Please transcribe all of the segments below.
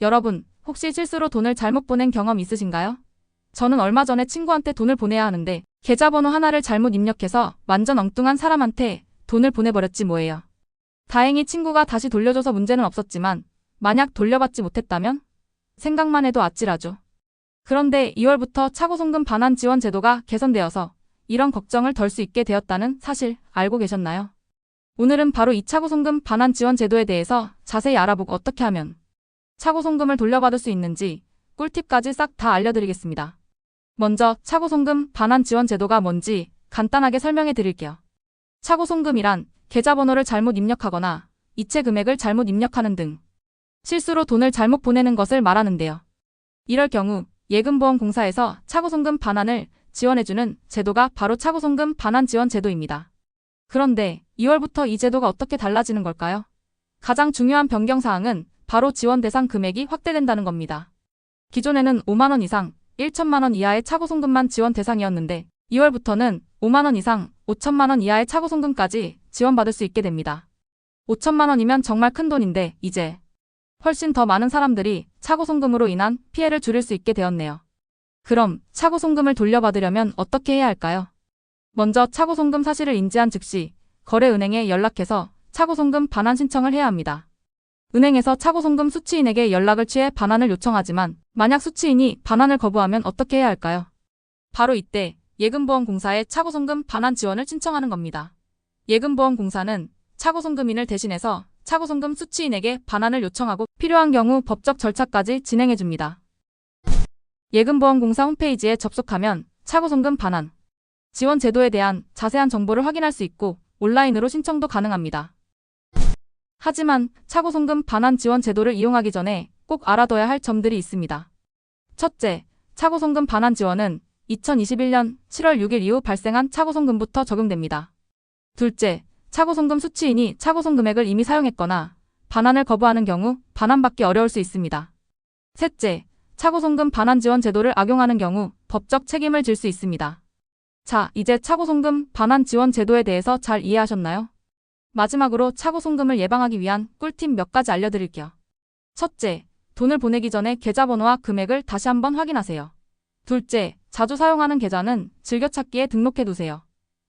여러분, 혹시 실수로 돈을 잘못 보낸 경험 있으신가요? 저는 얼마 전에 친구한테 돈을 보내야 하는데 계좌번호 하나를 잘못 입력해서 완전 엉뚱한 사람한테 돈을 보내버렸지 뭐예요. 다행히 친구가 다시 돌려줘서 문제는 없었지만 만약 돌려받지 못했다면? 생각만 해도 아찔하죠. 그런데 2월부터 차고송금 반환 지원 제도가 개선되어서 이런 걱정을 덜 수 있게 되었다는 사실 알고 계셨나요? 오늘은 바로 이 차고송금 반환 지원 제도에 대해서 자세히 알아보고 어떻게 하면 차고송금을 돌려받을 수 있는지 꿀팁까지 싹 다 알려드리겠습니다. 먼저 차고송금 반환 지원 제도가 뭔지 간단하게 설명해 드릴게요. 차고송금이란 계좌번호를 잘못 입력하거나 이체 금액을 잘못 입력하는 등 실수로 돈을 잘못 보내는 것을 말하는데요. 이럴 경우 예금보험공사에서 차고송금 반환을 지원해주는 제도가 바로 차고송금 반환 지원 제도입니다. 그런데 2월부터 이 제도가 어떻게 달라지는 걸까요? 가장 중요한 변경사항은 바로 지원 대상 금액이 확대된다는 겁니다. 기존에는 5만 원 이상, 1천만 원 이하의 차고송금만 지원 대상이었는데 2월부터는 5만 원 이상, 5천만 원 이하의 차고송금까지 지원받을 수 있게 됩니다. 5천만 원이면 정말 큰 돈인데 이제 훨씬 더 많은 사람들이 차고송금으로 인한 피해를 줄일 수 있게 되었네요. 그럼 차고송금을 돌려받으려면 어떻게 해야 할까요? 먼저 차고송금 사실을 인지한 즉시 거래은행에 연락해서 차고송금 반환 신청을 해야 합니다. 은행에서 차고송금 수취인에게 연락을 취해 반환을 요청하지만 만약 수취인이 반환을 거부하면 어떻게 해야 할까요? 바로 이때 예금보험공사에 차고송금 반환 지원을 신청하는 겁니다. 예금보험공사는 차고송금인을 대신해서 차고송금 수취인에게 반환을 요청하고 필요한 경우 법적 절차까지 진행해줍니다. 예금보험공사 홈페이지에 접속하면 차고송금 반환 지원 제도에 대한 자세한 정보를 확인할 수 있고 온라인으로 신청도 가능합니다. 하지만 차고송금 반환 지원 제도를 이용하기 전에 꼭 알아둬야 할 점들이 있습니다. 첫째, 차고송금 반환 지원은 2021년 7월 6일 이후 발생한 차고송금부터 적용됩니다. 둘째, 차고송금 수취인이 차고송 금액을 이미 사용했거나 반환을 거부하는 경우 반환받기 어려울 수 있습니다. 셋째, 차고송금 반환 지원 제도를 악용하는 경우 법적 책임을 질 수 있습니다. 자, 이제 차고송금 반환 지원 제도에 대해서 잘 이해하셨나요? 마지막으로 차고송금을 예방하기 위한 꿀팁 몇 가지 알려드릴게요. 첫째, 돈을 보내기 전에 계좌번호와 금액을 다시 한번 확인하세요. 둘째, 자주 사용하는 계좌는 즐겨찾기에 등록해두세요.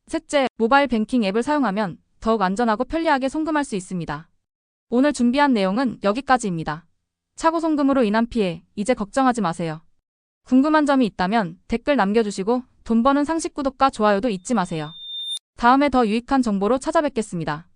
셋째, 모바일 뱅킹 앱을 사용하면 더욱 안전하고 편리하게 송금할 수 있습니다. 오늘 준비한 내용은 여기까지입니다. 차고송금으로 인한 피해, 이제 걱정하지 마세요. 궁금한 점이 있다면 댓글 남겨주시고 돈 버는 상식 구독과 좋아요도 잊지 마세요. 다음에 더 유익한 정보로 찾아뵙겠습니다.